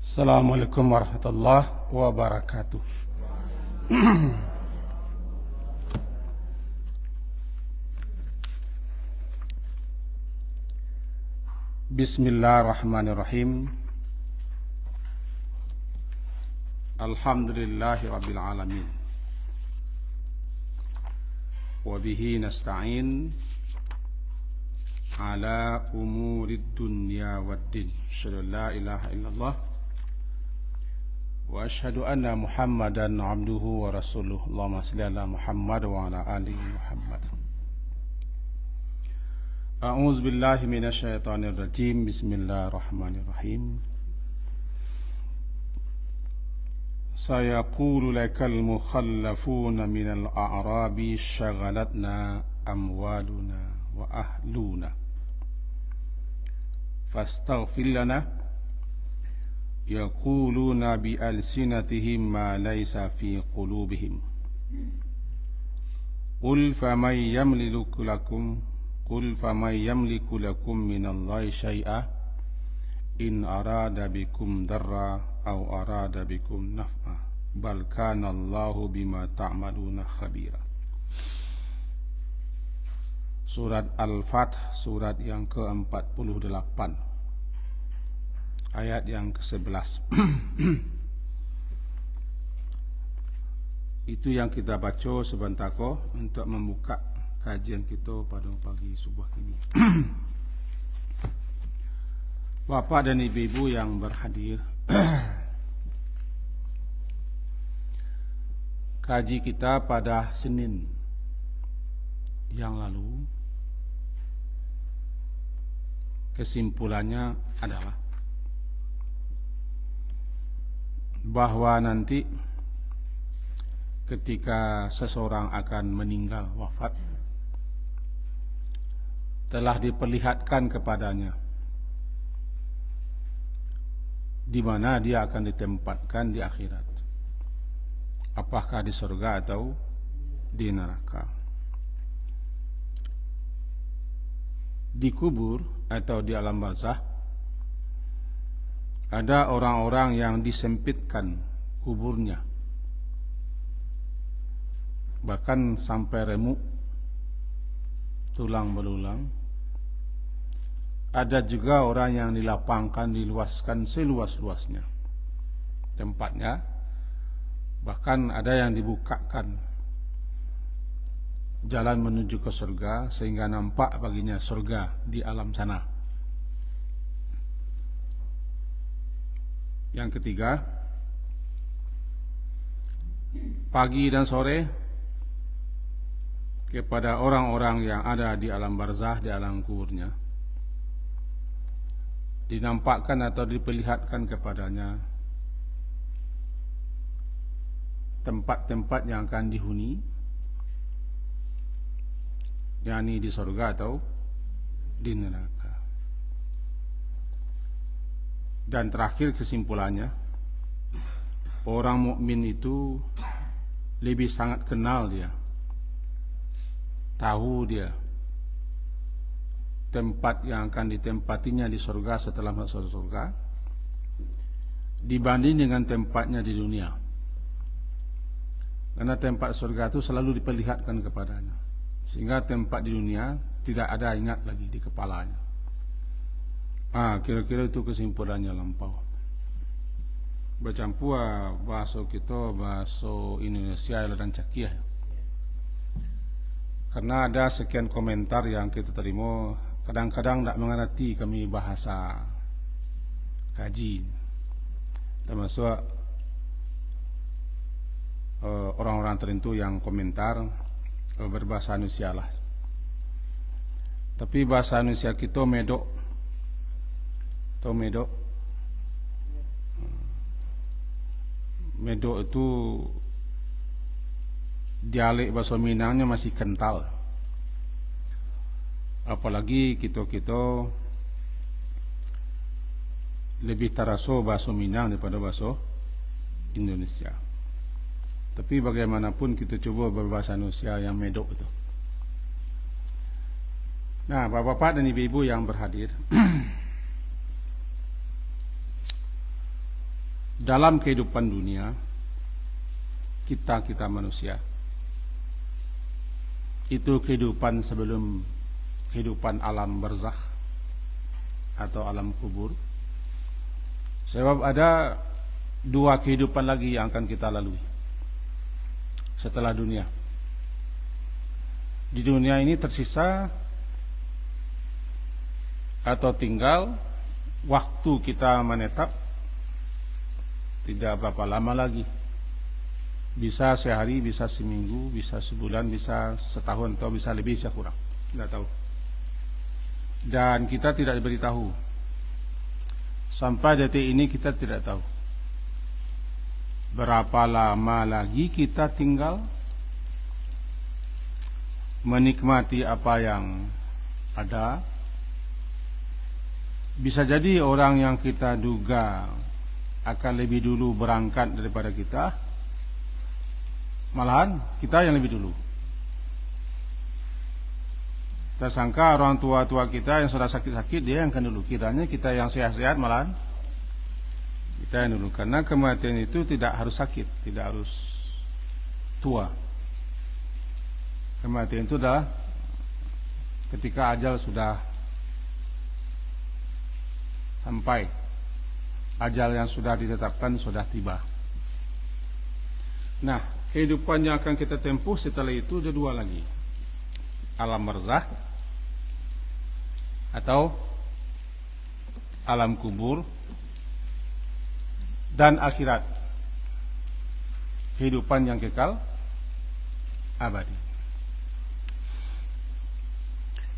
Assalamualaikum warahmatullahi wabarakatuh. Bismillahirrahmanirrahim. Alhamdulillahi rabbil alamin. Wa bihi nasta'in ala umurid dunya waddin. Asyhadu an la ilaha illallah wa asyhadu anna Muhammadan abduhu wa rasuluh. Allahumma shalli ala Muhammad wa ala ali Muhammad. A'udzu billahi minasyaitonir rajim. Bismillahirrahmanirrahim. Sayaqulu lakal mukhallafuna minal a'rabi syaghalatna amwaluna wa ahluna fastaghfir lana yaquluna bi alsinatihim ma laysa fi qulubihim qul faman yamliku lakum minallahi syai'a in arada bikum darra aw arada bikum naf'a bal kana Allahu bima ta'maluna khabira. Surat Al-Fath, surat yang ke-48, ayat yang ke-11. Itu yang kita baca sebentar untuk membuka kajian kita pada pagi subuh ini. Bapak dan ibu-ibu yang berhadir, kaji kita pada Senin yang lalu, kesimpulannya adalah bahwa nanti ketika seseorang akan meninggal wafat, telah diperlihatkan kepadanya di mana dia akan ditempatkan di akhirat, apakah di surga atau di neraka. Di kubur atau di alam barzah ada orang-orang yang disempitkan kuburnya, bahkan sampai remuk, tulang belulang. Ada juga orang yang dilapangkan, diluaskan seluas-luasnya tempatnya, bahkan ada yang dibukakan jalan menuju ke surga sehingga nampak baginya surga di alam sana. Yang ketiga, pagi dan sore kepada orang-orang yang ada di alam barzah, di alam kuburnya, dinampakkan atau diperlihatkan kepadanya tempat-tempat yang akan dihuni, yakni di surga atau di neraka. Dan terakhir kesimpulannya, orang mukmin itu lebih sangat kenal dia, tahu dia tempat yang akan ditempatinya di surga setelah masuk surga dibanding dengan tempatnya di dunia. Karena tempat surga itu selalu diperlihatkan kepadanya, sehingga tempat di dunia tidak ada ingat lagi di kepalanya. Kira-kira itu kesimpulannya lampau. Bercampur bahasa kita, bahasa Indonesia dan Cakiah. Karena ada sekian komentar yang kita terima, kadang-kadang tak mengerti kami bahasa kaji, termasuk orang-orang tertentu yang komentar berbahasa Indonesia lah. Tapi bahasa Indonesia kita medok itu dialek bahasa Minangnya masih kental. Apalagi kita lebih taraso bahasa Minang daripada bahasa Indonesia. Tapi bagaimanapun kita coba berbahasa Indonesia yang medok itu. Nah, bapak-bapak dan ibu-ibu yang berhadir, dalam kehidupan dunia kita manusia, itu kehidupan sebelum kehidupan alam barzakh atau alam kubur. Sebab ada dua kehidupan lagi yang akan kita lalui setelah dunia. Di dunia ini tersisa atau tinggal waktu kita menetap tidak berapa lama lagi. Bisa sehari, bisa seminggu, bisa sebulan, bisa setahun, atau bisa lebih, bisa kurang, tidak tahu. Dan kita tidak diberitahu. Sampai detik ini kita tidak tahu berapa lama lagi kita tinggal menikmati apa yang ada. Bisa jadi orang yang kita duga akan lebih dulu berangkat daripada kita, malahan kita yang lebih dulu. Kita sangka orang tua-tua kita yang sudah sakit-sakit dia yang akan dulu, kiranya kita yang sehat-sehat malahan kita yang dulu. Karena kematian itu tidak harus sakit, tidak harus tua. Kematian itu adalah ketika ajal sudah sampai, ajal yang sudah ditetapkan sudah tiba. Nah, kehidupan yang akan kita tempuh setelah itu ada dua lagi, alam barzakh atau alam kubur, dan akhirat, kehidupan yang kekal abadi.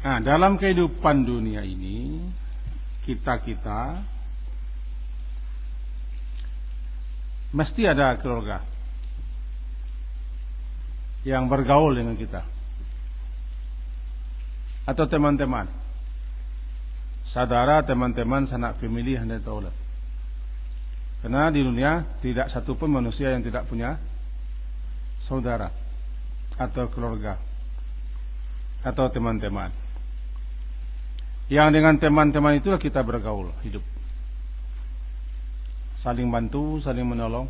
Nah, dalam kehidupan dunia ini kita mesti ada keluarga yang bergaul dengan kita, atau teman-teman, saudara, teman-teman, sanak family, anda tahu lah. Karena di dunia tidak satu pun manusia yang tidak punya saudara atau keluarga atau teman-teman. Yang dengan teman-teman itulah kita bergaul hidup, saling bantu, saling menolong,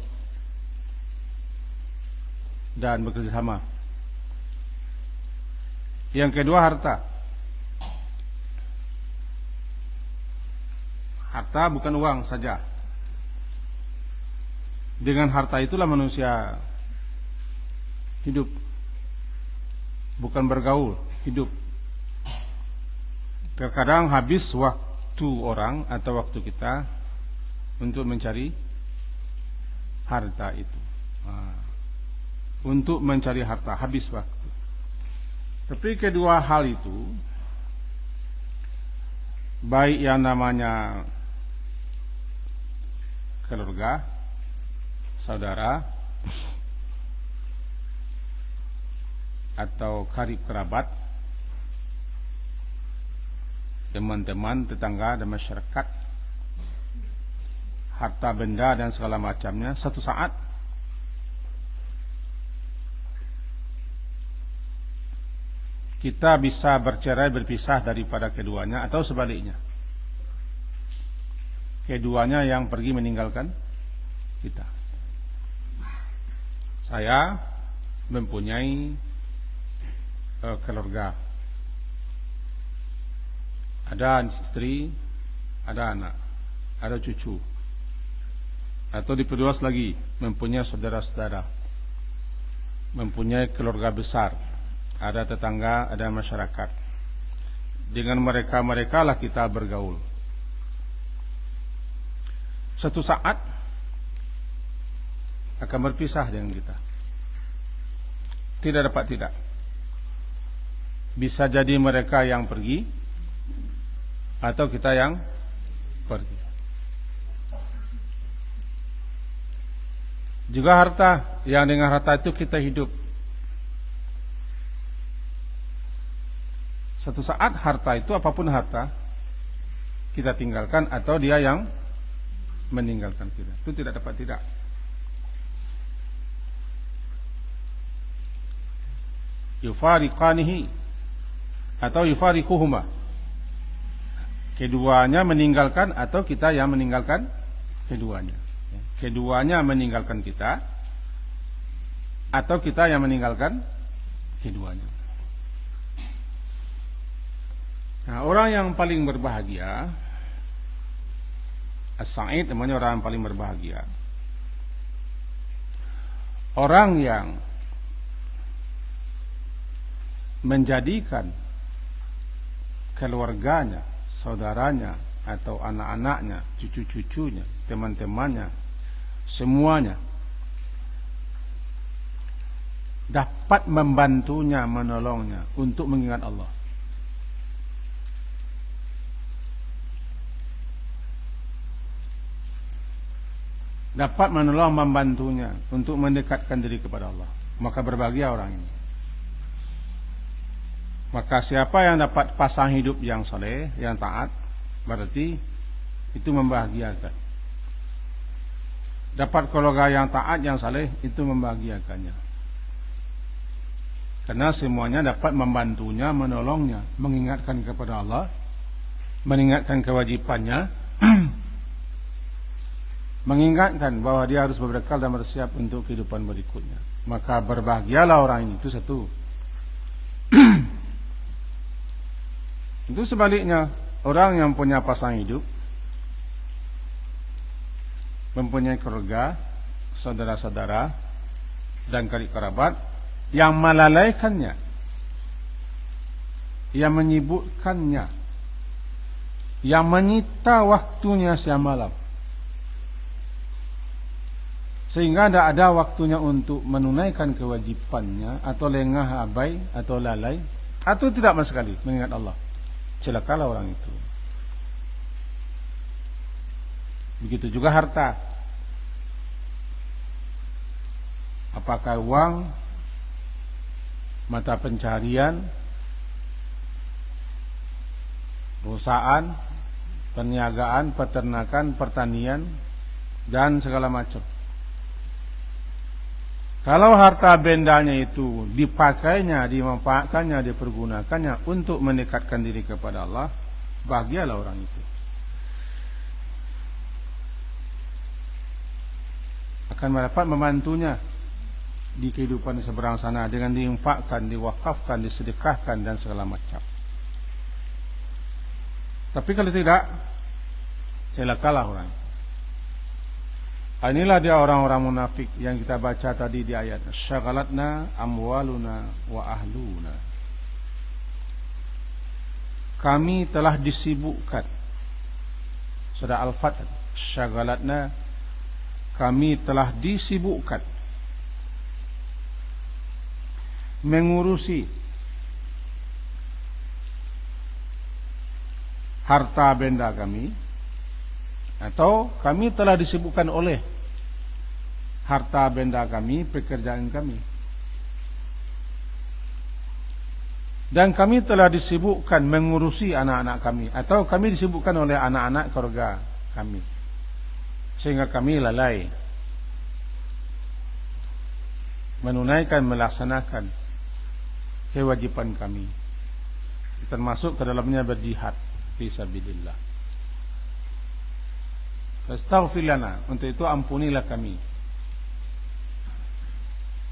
dan bekerjasama. Yang kedua, harta. Harta bukan uang saja. Dengan harta itulah manusia hidup, bukan bergaul, hidup. Terkadang habis waktu orang atau waktu kita untuk mencari harta itu. Untuk mencari harta, habis waktu. Tapi kedua hal itu, baik yang namanya keluarga, saudara, atau karib kerabat, teman-teman, tetangga, dan masyarakat, harta benda dan segala macamnya, satu saat kita bisa bercerai, berpisah daripada keduanya, atau sebaliknya, keduanya yang pergi meninggalkan kita. Saya mempunyai keluarga, ada istri, ada anak, ada cucu, atau diperluas lagi, mempunyai saudara-saudara, mempunyai keluarga besar, ada tetangga, ada masyarakat. Dengan mereka lah kita bergaul. Suatu saat akan berpisah dengan kita. Tidak dapat tidak. Bisa jadi mereka yang pergi atau kita yang pergi. Juga harta, yang dengan harta itu kita hidup. Suatu saat harta itu, apapun harta, kita tinggalkan atau dia yang meninggalkan kita. Itu tidak dapat tidak. Yufariqanihi atau yufarikuhuma. Keduanya meninggalkan atau kita yang meninggalkan keduanya. Keduanya meninggalkan kita atau kita yang meninggalkan keduanya. Nah, orang yang paling berbahagia, as-sa'id namanya orang yang paling berbahagia, orang yang menjadikan keluarganya, saudaranya, atau anak-anaknya, cucu-cucunya, teman-temannya, semuanya dapat membantunya, menolongnya untuk mengingat Allah. Dapat menolong, membantunya untuk mendekatkan diri kepada Allah. Maka berbahagia orang ini. Maka siapa yang dapat pasang hidup yang saleh, yang taat, berarti itu membahagiakan. Dapat keluarga yang taat, yang saleh, itu membahagiakannya. Karena semuanya dapat membantunya, menolongnya, mengingatkan kepada Allah, mengingatkan kewajibannya, mengingatkan bahwa dia harus berbekal dan bersiap untuk kehidupan berikutnya. Maka berbahagialah orang ini. Itu satu. Itu sebaliknya, orang yang punya pasang hidup, mempunyai keluarga, saudara-saudara, dan karib kerabat, yang melalaikannya, yang menyibukkannya, yang menyita waktunya siang malam, sehingga tidak ada waktunya untuk menunaikan kewajibannya, atau lengah, abai, atau lalai, atau tidak sama sekali mengingat Allah. Celakalah orang itu. Begitu juga harta. Apakah uang, mata pencarian, perusahaan, perniagaan, peternakan, pertanian, dan segala macam. Kalau harta bendanya itu dipakainya, dimanfaatkannya, dipergunakannya untuk mendekatkan diri kepada Allah, bahagialah orang itu. Akan mendapat membantunya di kehidupan seberang sana dengan diinfakkan, diwakafkan, disedekahkan, dan segala macam. Tapi kalau tidak, celakalah orang. Inilah dia orang-orang munafik yang kita baca tadi di ayat. Syaghalatna amwaluna wa ahluna. Kami telah disibukkan. Surah Al-Fath. Syaghalatna, kami telah disibukkan mengurusi harta benda kami, atau kami telah disibukkan oleh harta benda kami, pekerjaan kami, dan kami telah disibukkan mengurusi anak-anak kami, atau kami disibukkan oleh anak-anak keluarga kami, sehingga kami lalai menunaikan, melaksanakan kewajiban kami, termasuk ke dalamnya berjihad fi sabilillah. Fastaghfir lana, untuk itu ampunilah kami.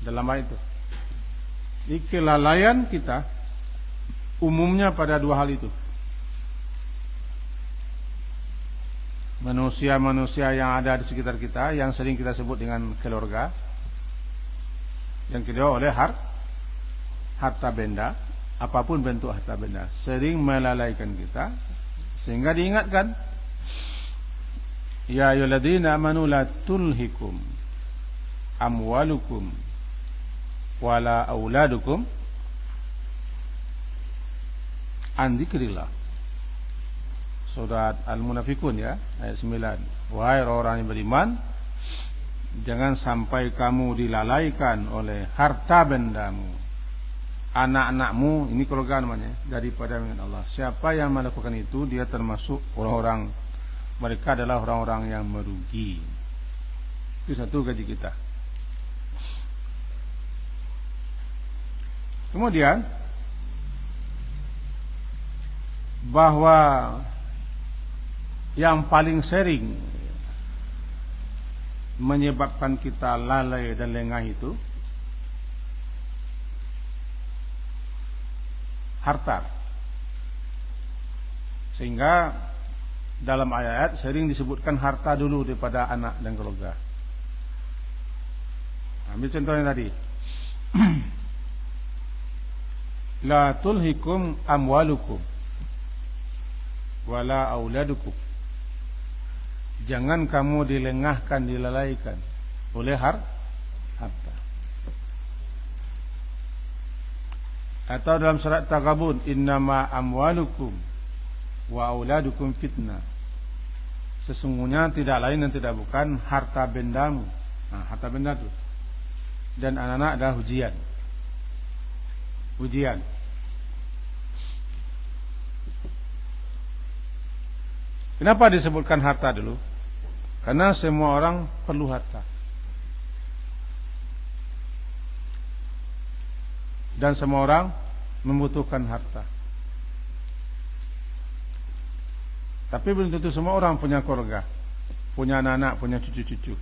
Dalam ayat itu, di kelalaian kita umumnya pada dua hal itu. Manusia-manusia yang ada di sekitar kita, yang sering kita sebut dengan keluarga. Yang kedua oleh harta benda, apapun bentuk harta benda, sering melalaikan kita, sehingga diingatkan, ya ayyuhalladzina amanu la tulhikum amwalukum wala auladukum an dzikrillah. Surat Al-Munafikun ya, ayat 9. Wahai orang yang beriman, jangan sampai kamu dilalaikan oleh harta bendamu, anak-anakmu, ini keluarga namanya, daripada mengingat Allah. Siapa yang melakukan itu, dia termasuk orang-orang, mereka adalah orang-orang yang merugi. Itu satu gaji kita. Kemudian bahwa yang paling sering menyebabkan kita lalai dan lengah itu harta. Sehingga dalam ayat sering disebutkan harta dulu daripada anak dan keluarga. Ambil contohnya tadi. La tulhikum amwalukum wala auladukum. Jangan kamu dilengahkan, dilalaikan oleh harta. Atau dalam surat Taghabun, innama amwalukum wa auladukum fitnah. Sesungguhnya tidak lain dan tidak bukan harta bendamu. Nah, harta benda itu dan anak-anak adalah ujian. Kenapa disebutkan harta dulu? Karena semua orang perlu harta. Dan semua orang membutuhkan harta. Tapi belum tentu semua orang punya keluarga, punya anak-anak, punya cucu-cucu.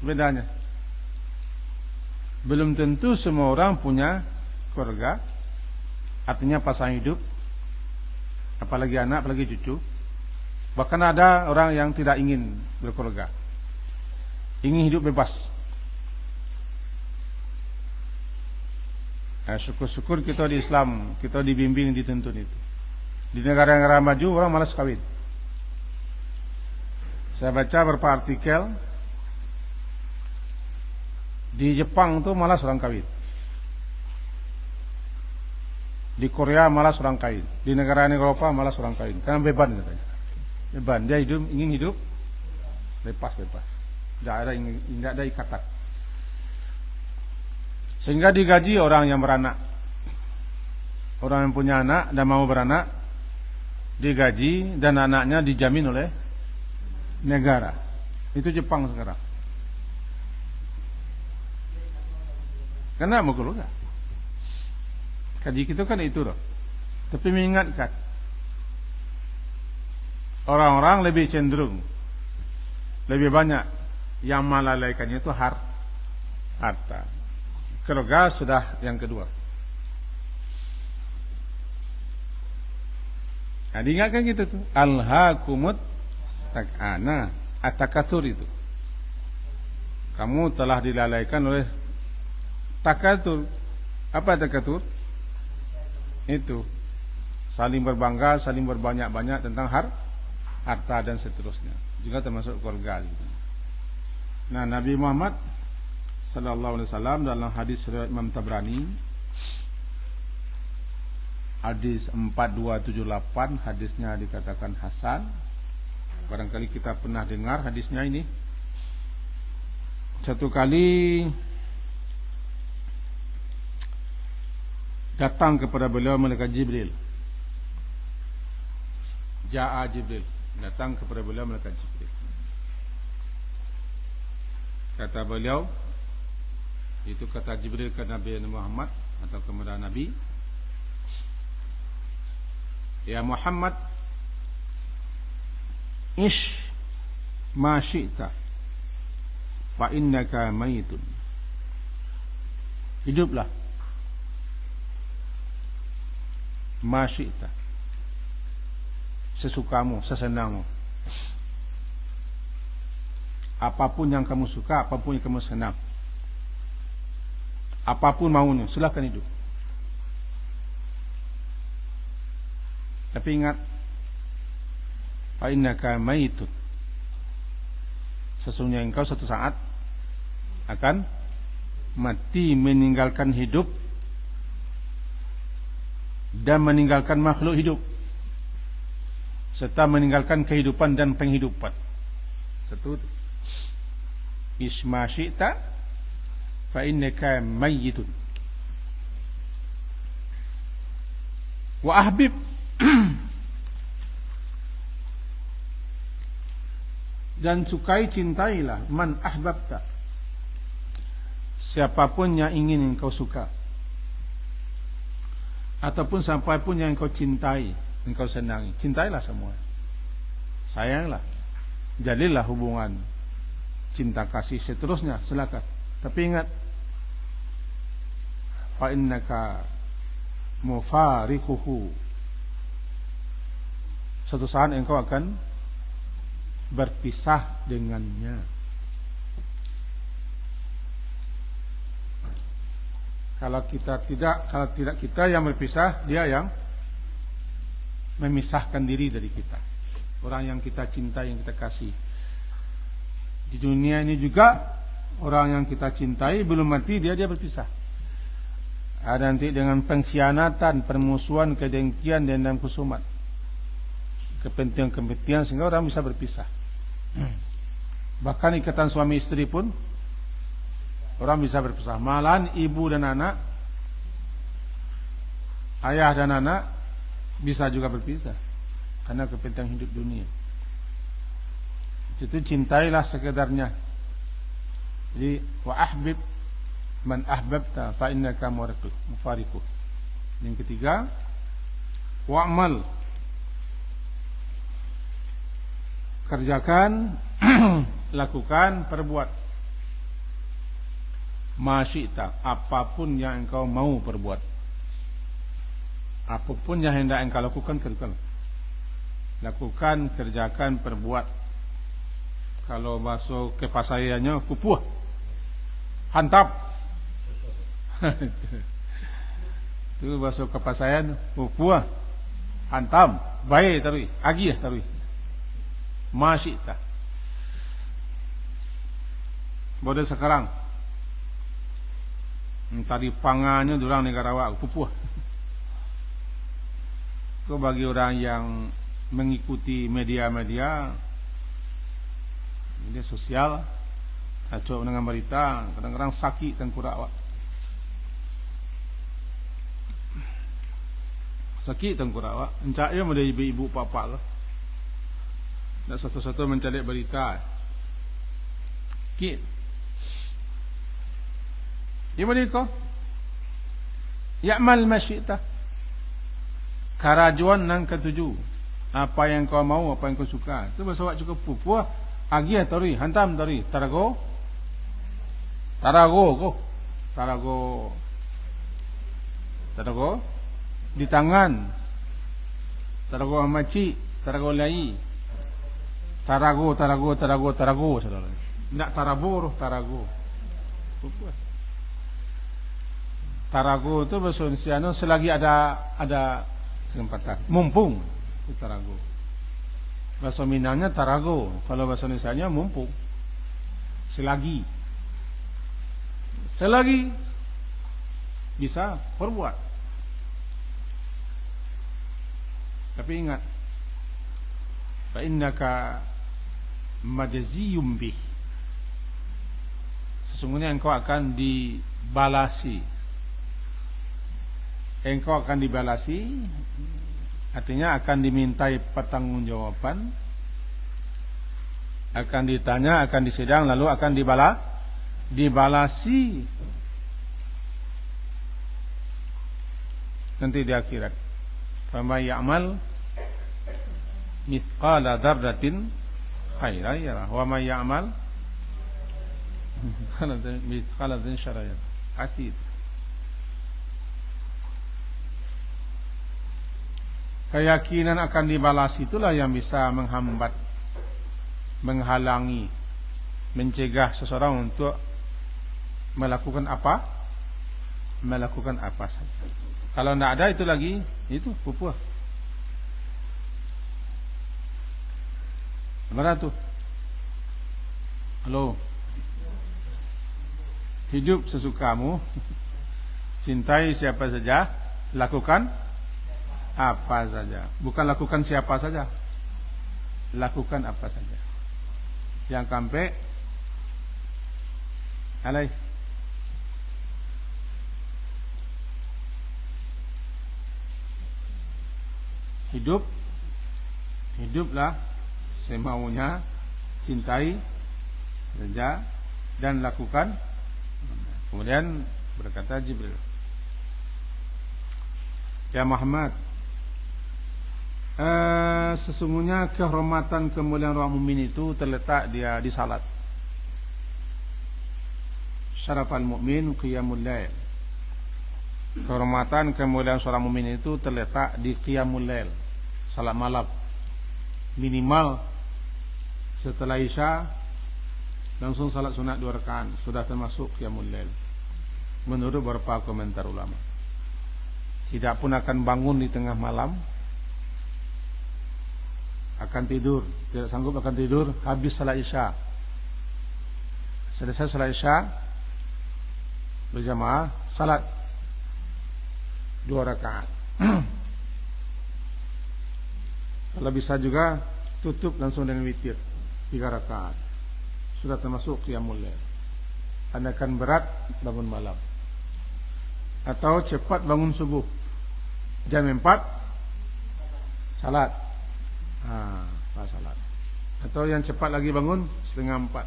Bedanya. Belum tentu semua orang punya keluarga, artinya pasangan hidup, apalagi anak, apalagi cucu. Bahkan ada orang yang tidak ingin berkeluarga, ingin hidup bebas. Nah, syukur-syukur kita di Islam, kita dibimbing, dituntun itu. Di negara-negara maju orang malas kawin. Saya baca beberapa artikel di Jepang tuh malas orang kawin. Di Korea malas orang kawin. Di negara Eropa malas orang kawin. Karena beban katanya. Beban. Dia ingin hidup bebas. Tidak ada ikatan. Sehingga digaji orang yang beranak. Orang yang punya anak dan mau beranak digaji dan anaknya dijamin oleh negara. Itu Jepang sekarang. Karena mau keluar. Kaji kita kan itu loh. Tapi mengingatkan orang-orang lebih cenderung, lebih banyak yang melalaikannya itu harta. Keluarga sudah yang kedua. Nah, diingatkan kita tuh alhaakumut tak'ana atakatur itu. Kamu telah dilalaikan oleh takatur. Apa takatur? Itu saling berbangga, saling berbanyak-banyak tentang harta dan seterusnya. Juga termasuk keluarga gitu. Nah, Nabi Muhammad sallallahu alaihi wasallam dalam hadis riwayat Imam Tabrani, hadis 4278, hadisnya dikatakan hasan. Barangkali kita pernah dengar hadisnya ini. Satu kali datang kepada beliau malaikat Jibril. Ja'a Jibril, datang kepada beliau malaikat Jibril. Kata beliau, itu kata Jibril ke Nabi Muhammad atau kepada Nabi, ya Muhammad, ish ma syi'ta fa innaka mayitun. Hiduplah ma syi'ta, sesukamu, sesenangmu. Apapun yang kamu suka, apapun yang kamu senang, apapun maunya, silakan hidup. Tapi ingat, fa innaka mayitun, sesungguhnya engkau suatu saat akan mati, meninggalkan hidup dan meninggalkan makhluk hidup, serta meninggalkan kehidupan dan penghidupan. Satu, isma syi'ta fa innaka mayyitun. Wa ahbib, dan sukai, cintailah, man ahbabta, siapapun yang ingin engkau suka, ataupun siapapun yang engkau cintai, engkau senangi. Cintailah semua, sayanglah, jadilah hubungan cinta kasih seterusnya, silakan. Tapi ingat, fa innaka mufariquhu, suatu saat engkau akan berpisah dengannya. Kalau tidak kita yang berpisah, dia yang memisahkan diri dari kita. Orang yang kita cintai, yang kita kasih. Di dunia ini juga orang yang kita cintai belum mati dia berpisah. Ada nanti dengan pengkhianatan, permusuhan, kedengkian, dendam kusumat, kepentingan sehingga orang bisa berpisah. Bahkan ikatan suami istri pun orang bisa berpisah. Malahan ibu dan anak, ayah dan anak bisa juga berpisah karena kepentingan hidup dunia. Itu cintailah sekedarnya. Jadi wa ahbib man ahbabta fa innaka mufariquh. Yang ketiga, wa'mal, kerjakan, lakukan, perbuat, masyita, apapun yang engkau mau perbuat, apapun yang hendak engkau lakukan, kerjakan. Lakukan, kerjakan, perbuat. Kalau masuk ke pasayannya pupuh, hantap. Itu masuk ke pasayan pupuh, hantam, baik tarui, agih tarui, masyita. Bodoh sekarang, tadi pangannya durang negara awak pupuh. Itu bagi orang yang mengikuti media sosial, acok dengan berita, kadang-kadang sakit tengkorak awak. Sakit tengkorak awak. Encak ya ada ibu-ibu bapak lah. Tak satu-satu mencari berita. Sakit. Dia mereka ya'mal masyita. Karajuan nang ketujuh. Apa yang kau mau, apa yang kau suka. Itu bahasa awak cukup pupuh. Agih tari, hantam tari, tarago di tangan, tarago amaci, tarago lai, tarago, saudara. Tidak tarabur, tarago. Tarago itu bahasa Indonesia selagi ada kesempatan, mumpung itu tarago. Bahasa Minangnya tarago, kalau bahasa Indonesianya mumpung. Selagi bisa perbuat. Tapi ingat, fa innaka majziyum bih. Sesungguhnya engkau akan dibalasi. Engkau akan dibalasi, artinya akan dimintai pertanggungjawaban, akan ditanya, akan disidang, lalu akan dibalasi nanti di akhirat. Faman ya'mal mithqala dzarratin khairan yarah wa man ya'mal mithqala dzarratin syarran yarah. Pasti itu. Keyakinan akan dibalas itulah yang bisa menghambat, menghalangi, mencegah seseorang untuk melakukan apa saja. Kalau tidak ada itu lagi, itu pupuh. Mana tuh? Halo. Hidup sesukamu, cintai siapa saja, lakukan apa saja. Bukan lakukan siapa saja, lakukan apa saja. Yang kampe alai hiduplah semaunya, cintai saja dan lakukan. Kemudian berkata Jibril, ya Muhammad, sesungguhnya kehormatan kemuliaan orang mukmin itu terletak dia di salat. syarafal mu'min qiyamul lail. Kehormatan kemuliaan seorang mukmin itu terletak di qiyamul lail, salat malam. Minimal setelah Isya langsung salat sunat 2 rakaat sudah termasuk qiyamul lail. Menurut beberapa komentar ulama. Tidak pun akan bangun di tengah malam, akan tidur, tidak sanggup akan tidur habis salat Isya. Selesai salat Isya berjamaah salat 2 rakaat. Kalau bisa juga tutup langsung dengan witir 3 rakaat. Sudah termasuk qiyamul lail. Anda akan berat bangun malam. Atau cepat bangun subuh. Jam 4 salat. Salat. Atau yang cepat lagi bangun setengah 4.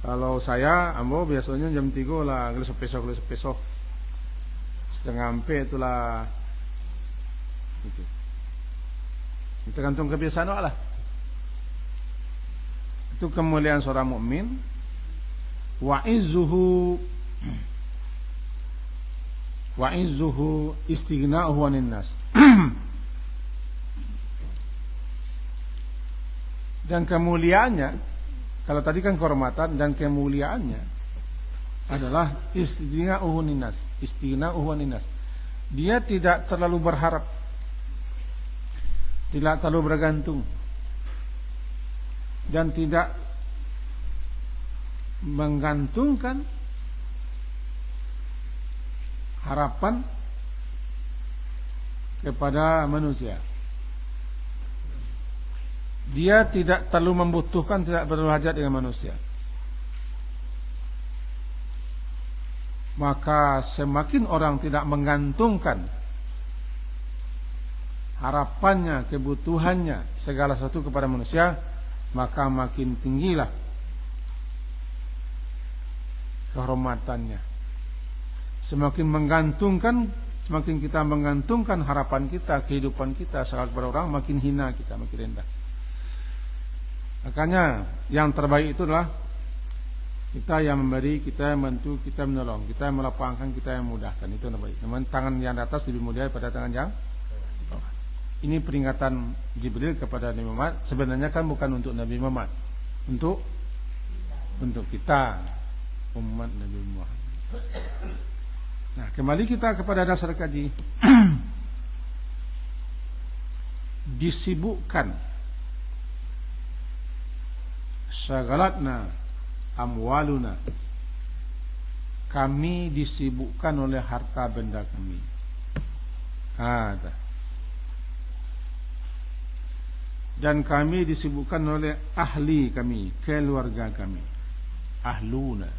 Kalau saya, ambo biasanya jam 3 lah, gelesok-pesok. Setengah 4 itulah. Itu. Tergantung kebiasaan lah. Itu kemuliaan seorang mukmin. Wa izzuhu istighna'uhu 'anil nas. Dan kemuliaannya, kalau tadi kan kehormatan, dan kemuliaannya adalah istighna'uhu 'anil nas. Dia tidak terlalu berharap, tidak terlalu bergantung, dan tidak menggantungkan harapan kepada manusia. Dia tidak terlalu membutuhkan, tidak berhajat dengan manusia. Maka semakin orang tidak menggantungkan harapannya, kebutuhannya, segala sesuatu kepada manusia, maka makin tinggilah kehormatannya. Semakin kita menggantungkan harapan kita, kehidupan kita kepada orang, makin hina kita, makin rendah. Makanya yang terbaik itu adalah kita yang memberi, kita yang membantu, kita yang menolong, kita yang melapangkan, kita yang memudahkan. Itu yang terbaik. Namun tangan yang di atas lebih mulia daripada tangan yang di bawah. Ini peringatan Jibril kepada Nabi Muhammad. Sebenarnya kan bukan untuk Nabi Muhammad, untuk kita, umat Nabi Muhammad. Nah, kembali kita kepada dasar kaji. Disibukkan, syaghalatna amwaluna, kami disibukkan oleh harta benda kami. Dan kami disibukkan oleh ahli kami, keluarga kami. Ahluna.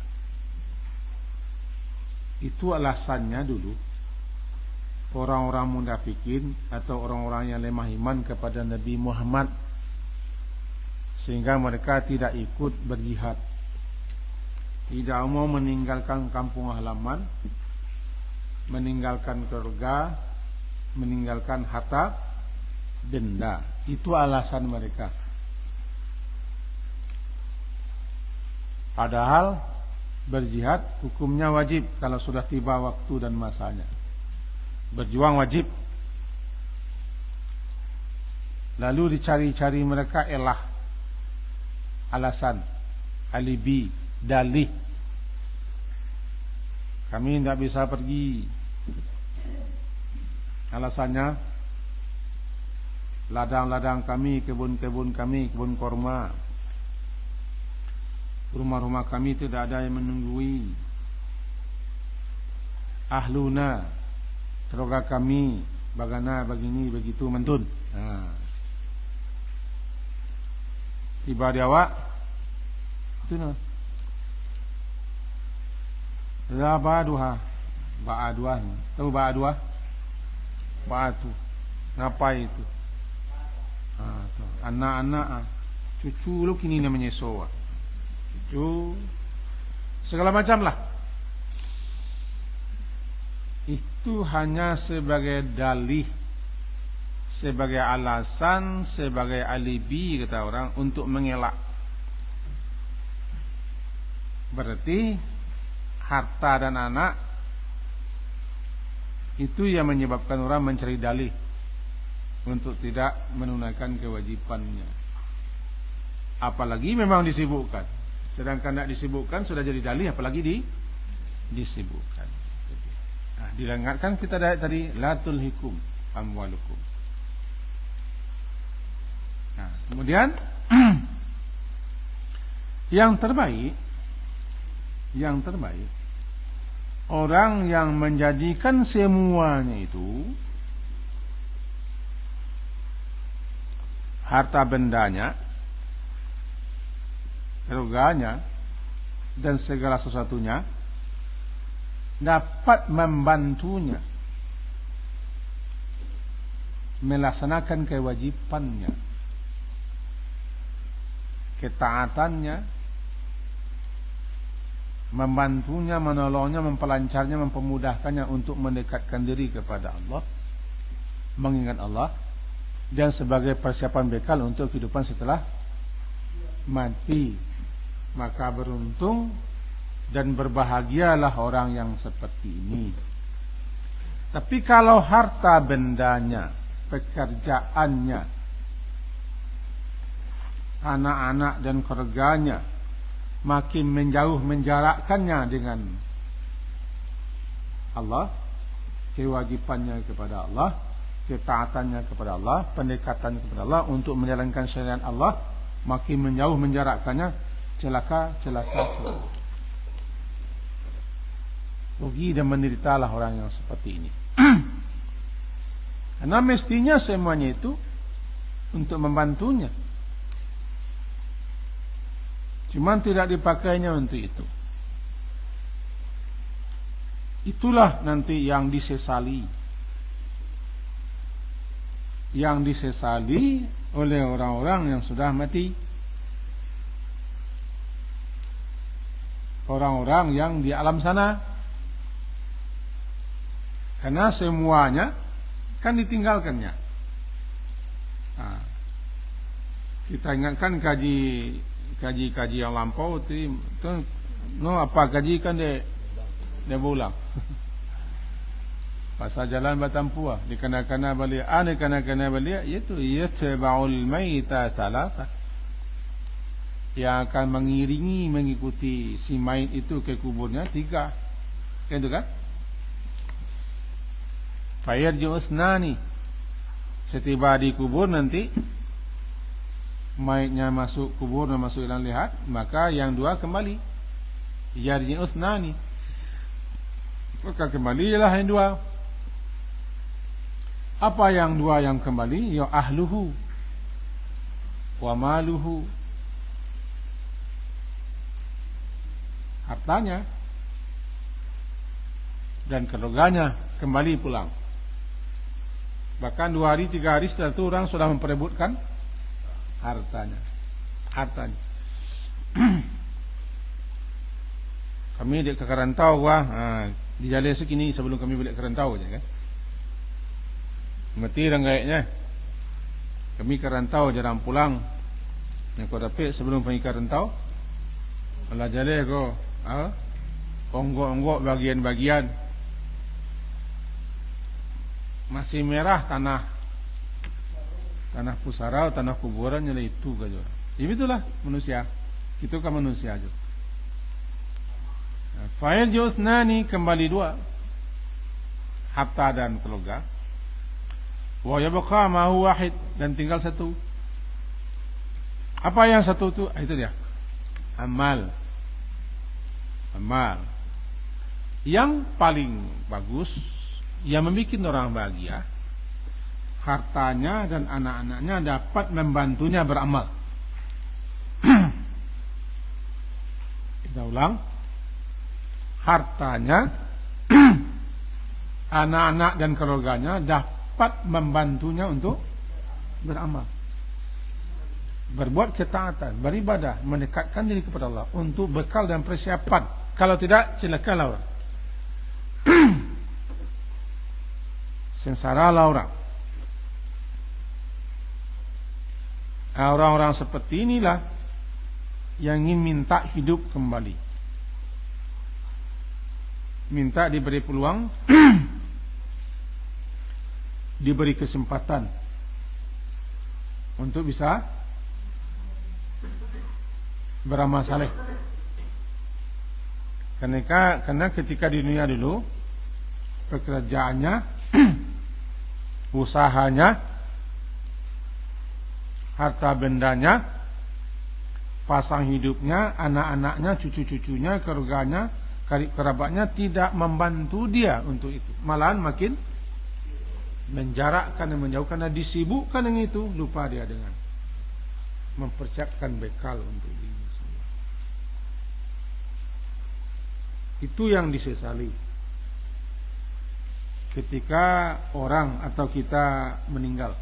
Itu alasannya dulu orang-orang munafikin atau orang-orang yang lemah iman kepada Nabi Muhammad, sehingga mereka tidak ikut berjihad, tidak mau meninggalkan kampung halaman, meninggalkan keluarga, meninggalkan harta benda. Itu alasan mereka. Padahal berjihad hukumnya wajib kalau sudah tiba waktu dan masanya. Berjuang wajib. Lalu dicari-cari mereka alasan, alibi, dalih. Kami tidak bisa pergi. Alasannya, ladang-ladang kami, kebun-kebun kami, kebun korma, rumah-rumah kami tidak ada yang menunggui. Ahluna, teroga kami, bagana, begini, begitu, mentun. Tiba di awak, itu nah. Ba'aduha, tahu ba'aduha? Ba'atu, ngapai itu? Anak-anak, cucu lu kini namanya soa. Cucu, segala macam lah. Itu hanya sebagai dalih, sebagai alasan, sebagai alibi kata orang untuk mengelak. Berarti harta dan anak itu yang menyebabkan orang mencari dalih untuk tidak menunaikan kewajibannya. Apalagi memang disibukkan. Sedangkan tidak disibukkan sudah jadi dalih, apalagi disibukkan. Nah, diingatkan kita tadi la tulhikum amwalukum. Nah, kemudian yang terbaik orang yang menjadikan semuanya itu, harta bendanya, keluarganya, dan segala sesuatunya, dapat membantunya melaksanakan kewajibannya, ketaatannya, membantunya, menolongnya, memperlancarnya, mempermudahkannya untuk mendekatkan diri kepada Allah, mengingat Allah, dan sebagai persiapan bekal untuk kehidupan setelah mati. Maka beruntung dan berbahagialah orang yang seperti ini. Tapi kalau harta bendanya, pekerjaannya, anak-anak dan keluarganya makin menjarakkannya dengan Allah, kewajibannya kepada Allah, ketaatannya kepada Allah, pendekatannya kepada Allah untuk menjalankan syariat Allah, makin menjarakkannya, celaka. Rugi dan menderitalah orang yang seperti ini. Karena mestinya semuanya itu untuk membantunya, cuman tidak dipakainya untuk itu. Itulah nanti yang disesali oleh orang-orang yang sudah mati, orang-orang yang di alam sana. Karena semuanya kan ditinggalkannya. Nah, kita ingatkan kaji yang lampau itu apa kaji kan dia berulang. Pasal jalan Batampua dikena-kena balik, iaitu yatba'ul maita talata, yang akan mengikuti si mayit itu ke kuburnya 3. Itu kan? Fayarji'u ithnani, setiba di kubur nanti mayitnya masuk kubur dan masuk dalam lihat, maka yang 2 kembali. Yarji'u ithnani, maka kembalilah yang 2. Apa yang 2 yang kembali? Ya ahluhu wa maluhu, hartanya dan keluarganya kembali pulang. Bahkan 2 hari 3 hari setelah itu orang sudah memperebutkan hartanya. Kami di Kerantau, di jalan segini sebelum kami balik Kerantau aja kan. Mati dan kayaknya kami Kerantau jarang pulang. Yang kau dapat sebelum pergi Kerantau, malah jalan kau onggok-onggok bagian-bagian masih merah tanah pusara, tanah kuburan nyala itu gajo. Ini itulah manusia. Itu kan manusia aja. Fa'il jusnani kembali 2, harta dan keluarga. Wa yabqa ma huwa wahid, dan tinggal 1. Apa yang 1 itu? Itu dia. Amal. Yang paling bagus, yang membuat orang bahagia, hartanya dan anak-anaknya dapat membantunya beramal. Kita ulang. Hartanya, anak-anak dan keluarganya dapat membantunya untuk beramal, berbuat ketaatan, beribadah, mendekatkan diri kepada Allah untuk bekal dan persiapan. Kalau tidak, celakalah orang. Sengsaralah orang. Orang-orang seperti inilah yang ingin minta hidup kembali. minta diberi peluang, diberi kesempatan untuk bisa beramal saleh. Karena ketika di dunia dulu pekerjaannya, usahanya, harta bendanya, pasang hidupnya, anak-anaknya, cucu-cucunya, keluarganya, kerabatnya tidak membantu dia untuk itu. Malahan makin menjarakkan dan menjauhkan, dan disibukkan dengan itu, lupa dia dengan mempersiapkan bekal untuk diri semua. Itu yang disesali ketika orang atau kita meninggal.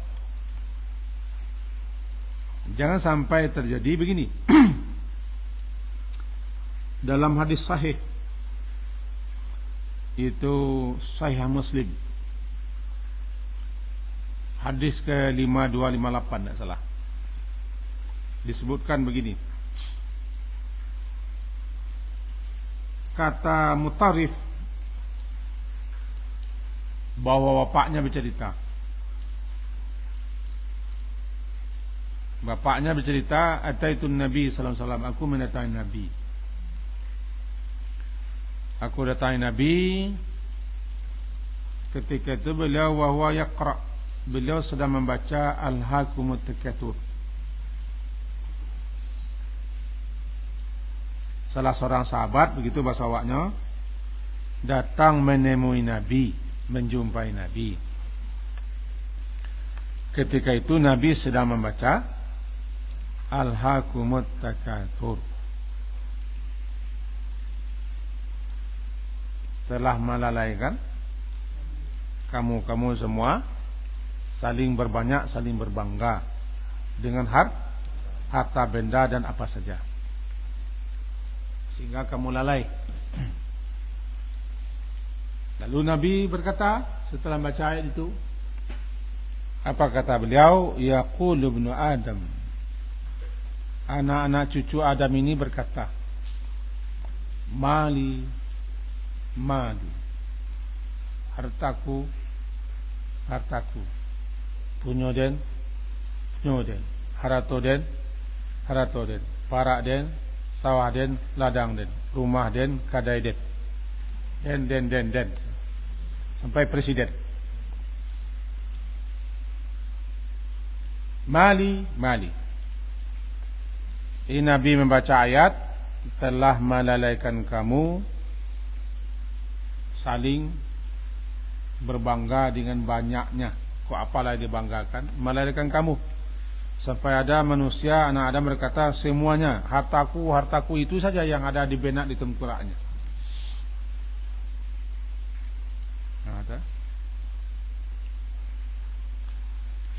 Jangan sampai terjadi begini. Dalam hadis sahih, itu Sahih Muslim, hadis ke 5258 tidak salah, disebutkan begini. Kata Mutarif bahwa bapaknya bercerita. Bapaknya bercerita, ataitun Nabi sallallahu alaihi wasallam, aku mendatangi Nabi. Aku datangi Nabi. Ketika itu beliau wa huwa yaqra, beliau sedang membaca Alhaakumut Takatsur. Salah seorang sahabat, begitu bahasa awaknya, datang menemui Nabi, menjumpai Nabi. Ketika itu Nabi sedang membaca Alhaakumut Takatsur. Telah melalaikan kamu semua saling berbanyak, saling berbangga dengan harta benda dan apa saja, sehingga kamu lalai. Lalu Nabi berkata setelah baca ayat itu, apa kata beliau? Yaqulu ibnu Adam, anak-anak cucu Adam ini berkata, mali, hartaku, punyo den, harato den, parak den, sawah den, ladang den, rumah den, kadai den, sampai presiden. Mali. Ini Nabi membaca ayat, telah melalaikan kamu saling berbangga dengan banyaknya. Kok apalah dibanggakan? Melalaikan kamu. Sampai ada manusia, anak Adam berkata, semuanya hartaku itu saja yang ada di benak, di tengkoraknya.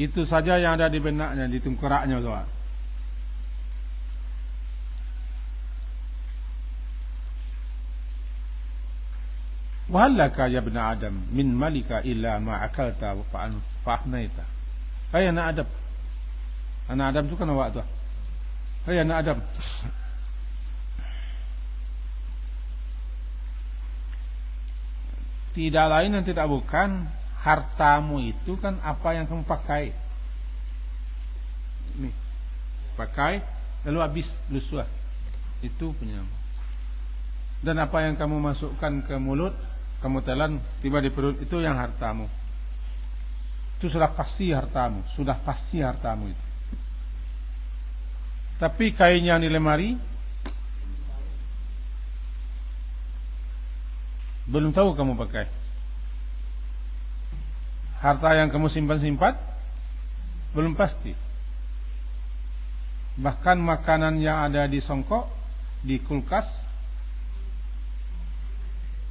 Itu saja yang ada di benaknya, di tengkoraknya, soal. Wahallaka ya ibn Adam min malika illa ma akalta wa fa'afnaita. Hai anak Adam tu kan awak tu. Hai anak Adam, tidak lain dan tidak bukan, hartamu itu kan apa yang kamu pakai. Nih, pakai lalu habis lusuh, itu punya. Dan apa yang kamu masukkan ke mulut, kamu telan, tiba di perut, itu yang hartamu. Itu sudah pasti hartamu itu. Tapi kain yang di lemari belum tahu kamu pakai. Harta yang kamu simpan belum pasti. Bahkan makanan yang ada di songkok, di kulkas,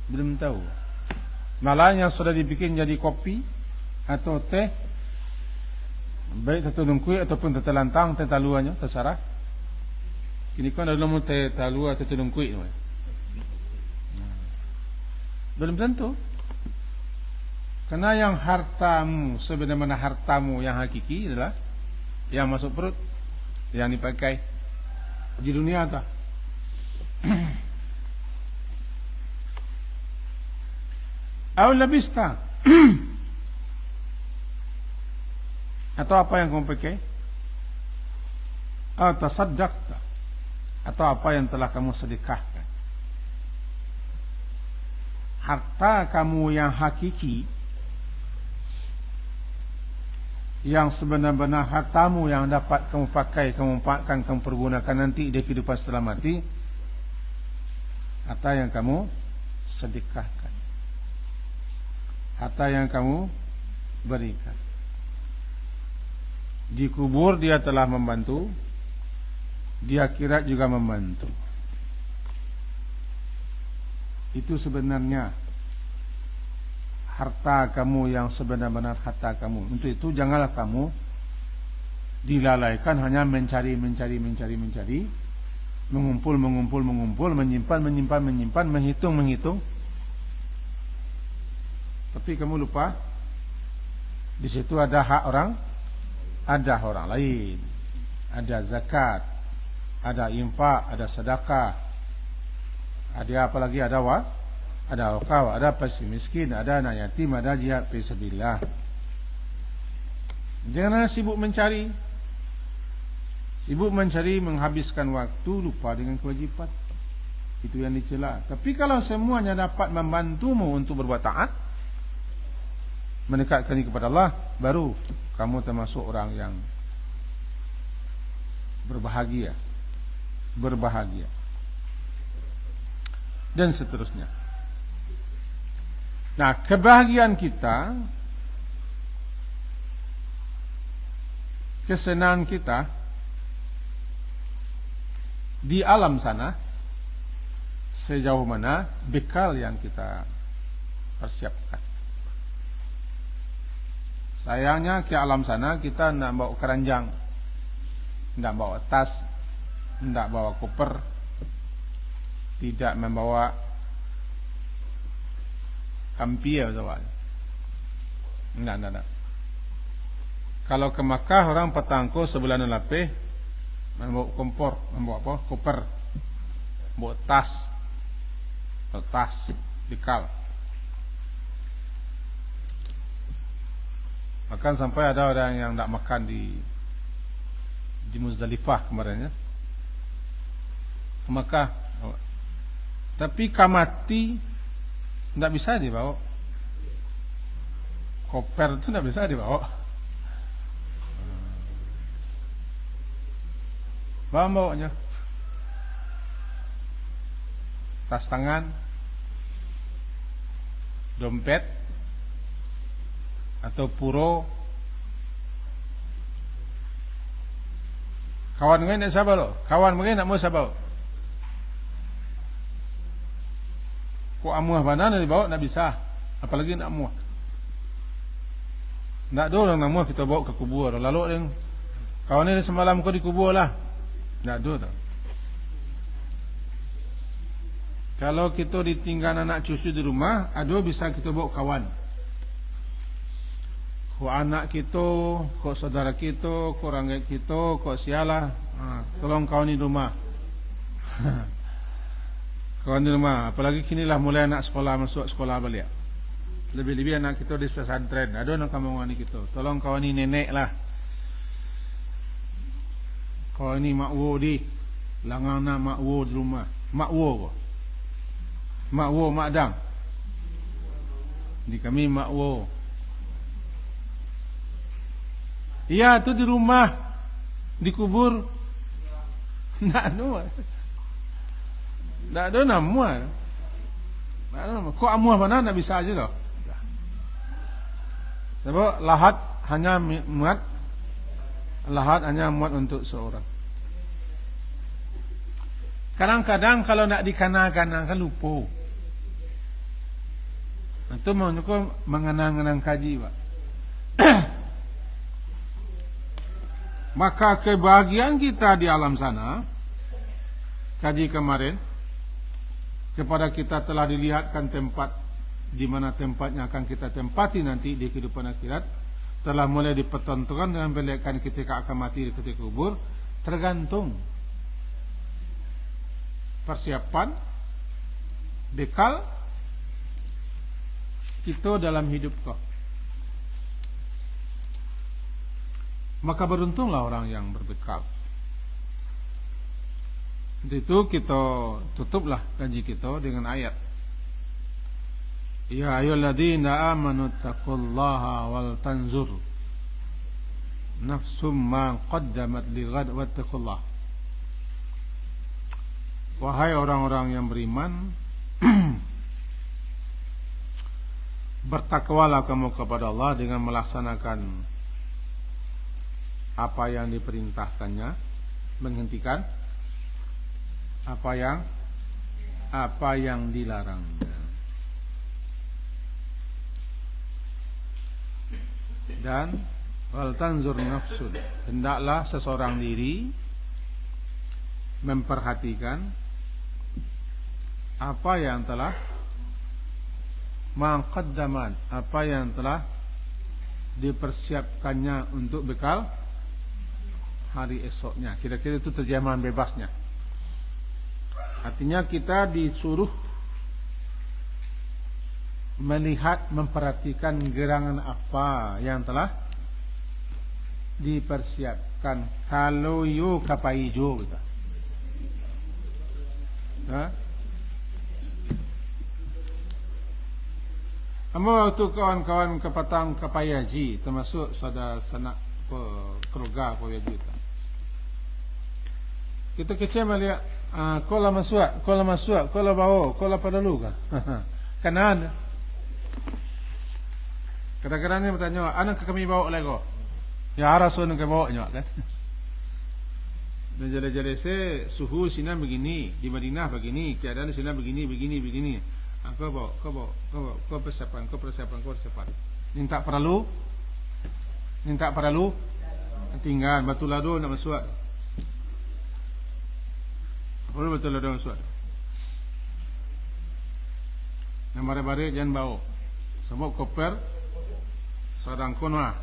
belum tahu. Malah yang sudah dibikin jadi kopi atau teh, baik teh tulung kuih ataupun teh lantang, teh taluanya, terserah. Ini kan ada nama teh talu atau tulung kuih. Belum tentu. Karena yang hartamu, sebenarnya hartamu yang hakiki adalah yang masuk perut, yang dipakai di dunia. Au labista. Atau apa yang kamu pakai? Au tasaddaqta. Atau apa yang telah kamu sedekahkan. Harta kamu yang hakiki, yang sebenar-benar hartamu yang dapat kamu pakai, kamu manfaatkan, kamu pergunakan nanti di kehidupan setelah mati, harta yang kamu sedekahkan, harta yang kamu berikan. Di kubur dia telah membantu, di akhirat juga membantu. Itu sebenarnya harta kamu yang sebenar-benar harta kamu. Untuk itu janganlah kamu dilalaikan hanya mencari, mengumpul, menyimpan, menghitung. Tapi kamu lupa di situ ada hak orang, ada orang lain, ada zakat, ada infak, ada sedekah, ada apa lagi, ada wakaf, ada pasi miskin, ada anak yatim, ada jihad fisabilillah. Jangan sibuk mencari, menghabiskan waktu, lupa dengan kewajiban. Itu yang dicela. Tapi kalau semuanya dapat membantumu untuk berbuat taat, mendekatkan diri kepada Allah, baru kamu termasuk orang yang berbahagia, dan seterusnya. Nah, kebahagiaan kita, kesenangan kita di alam sana, sejauh mana bekal yang kita persiapkan. Sayangnya ke alam sana kita tidak bawa keranjang, tidak bawa tas, tidak bawa koper, tidak membawa kampiah, Tidak. Kalau ke Makkah orang petangko sebulan lebih membawa kompor, membawa apa? Koper, membawa tas bekal. Bahkan sampai ada orang yang tidak makan di Muzdalifah kemarin, ya, ke Makkah. Tapi kamati tidak bisa dibawa, koper itu tidak bisa dibawa. Bawanya tas tangan, dompet atau puro. Kawan mungkin nak sabar loh, kawan mungkin nak mau sabar. Kok amuah mana nak dibawa nak bisa, apalagi nak amuah. Nak ada orang nak amuah kita bawa ke kubur. Lalu yang kawan ini semalam kau di kubur lah, nak ada. Kalau kita ditinggal anak cucu di rumah, ada bisa kita bawa kawan. Kau anak kita, kau saudara kita, kau orang kita, kau sialah, tolong kawan di rumah. Kawan di rumah, apalagi kini lah mulai anak sekolah masuk sekolah balik. Lebih-lebih anak kita di pesantren, ada nak kawan ni kita. Tolong kawan ni nenek lah. Kawan ni makwo di, langana makwo di rumah, makwo makdang. Di kami makwo. Iya tu di rumah, di kubur. Nak ada nama. Kok amuah mana nak bisa aja loh. Sebab lahat hanya muat untuk seorang. Kadang-kadang kalau nak dikanang-kanang kan lupa. Itu mengenang-kenang kaji, Pak. Maka kebahagiaan kita di alam sana, kaji kemarin, kepada kita telah dilihatkan tempat di mana tempatnya akan kita tempati nanti di kehidupan akhirat, telah mulai dipertontonkan dengan belikan ketika akan mati di ketika kubur, tergantung persiapan, bekal, kita dalam hidup kau. Maka beruntunglah orang yang berbekal. Untuk itu kita tutuplah kaji kita dengan ayat. Ya ayyuhalladzina amanu taqullaha wal tanzur nafsum ma qaddamat lighad wattaqullah. Wahai orang-orang yang beriman, bertakwalah kamu kepada Allah dengan melaksanakan apa yang diperintahkannya, menghentikan apa yang dilarangnya. Dan wal tanzur nafsun, hendaklah seseorang diri memperhatikan apa yang telah maqaddamat, apa yang telah dipersiapkannya untuk bekal hari esoknya. Kira-kira itu terjemahan bebasnya. Artinya kita disuruh melihat, memperhatikan gerangan apa yang telah dipersiapkan. Kalau yo kapai jo kita. Amo waktu kawan-kawan kepatang kapayaji, termasuk sanak keluarga kapayaji kita kecil melihat kola masuk, kola bawa, kola padalu kan. Kanan. Kadang-kadang ni bertanya, anak kami bawa lego. Ya arasun ke bawa nyo kan. Dan jadi suhu sini begini, di Madinah begini, keadaan sini begini. Kau persiapan. Minta perlu, tinggal batu lado nak masuk. Perlu batu lado masuk. Yang bare-bare jangan bawa. Sebab koper sarang konwa.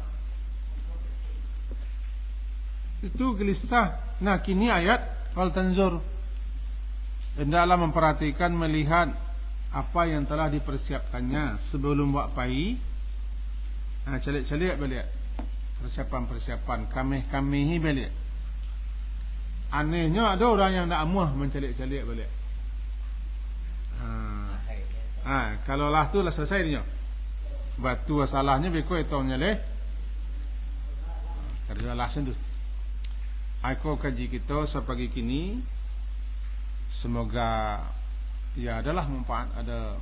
Itu gelisah. Nah, kini ayat wal tanzur, hendaklah memperhatikan, melihat apa yang telah dipersiapkannya sebelum buat pai. Calik-calik balik persiapan, kamih balik. Anehnya ada orang yang tak amuah mencalik-calik balik. Kalau lah tu lah selesai dia. Batu salahnya beko itu nyaleh. Kerja lah sendiri. Aku kaji kita sepagi kini, semoga ya adalah manfaat, ada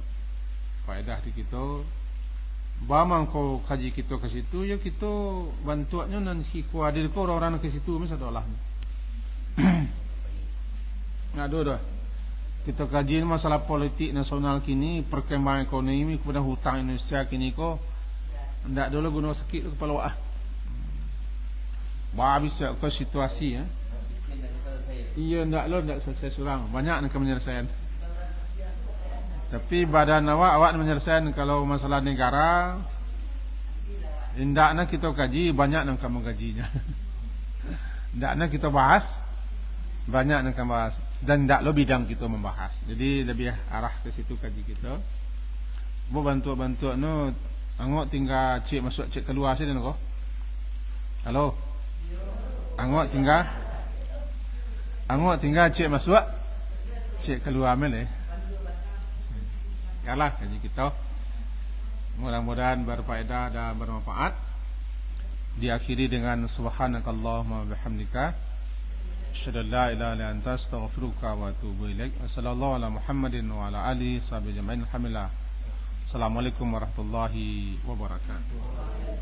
faedah di kita. Bamang kau kaji kita ke situ, ya kita bantuannya nanti kuadir kau orang-orang ke situ mesti ada lah. Ngadu dah. Kita kaji masalah politik nasional kini, perkembangan ekonomi kepada hutang Indonesia kini ko ndak dulu guna sakit kepala wah. Habis ke situasi ya. Iya ndak selesai surang. Banyak nak menyelesaikan. Tapi badan awak menyelesaikan kalau masalah negara. Indakna kita kaji, banyak nak kamu gajinya. Indakna kita bahas, banyak nak kamu bahas. Dan ndak lo bidang kita membahas. Jadi lebih arah ke situ kaji kita. Bo bantu no angok tinggal cik masuk cik keluar sini ko. Halo. Angok tinggal cik masuk cik keluar mele. Yalah kaji kita. Mudah-mudahan berfaedah dan bermanfaat. Diakhiri dengan subhanakallahumma bihamdika asyhadu an la ilaha illa anta astaghfiruka wa atubu ilaik. Wassallallahu ala Muhammadin wa ala alihi sahbihi ajma'in. Alhamdulillah. Assalamualaikum warahmatullahi wabarakatuh.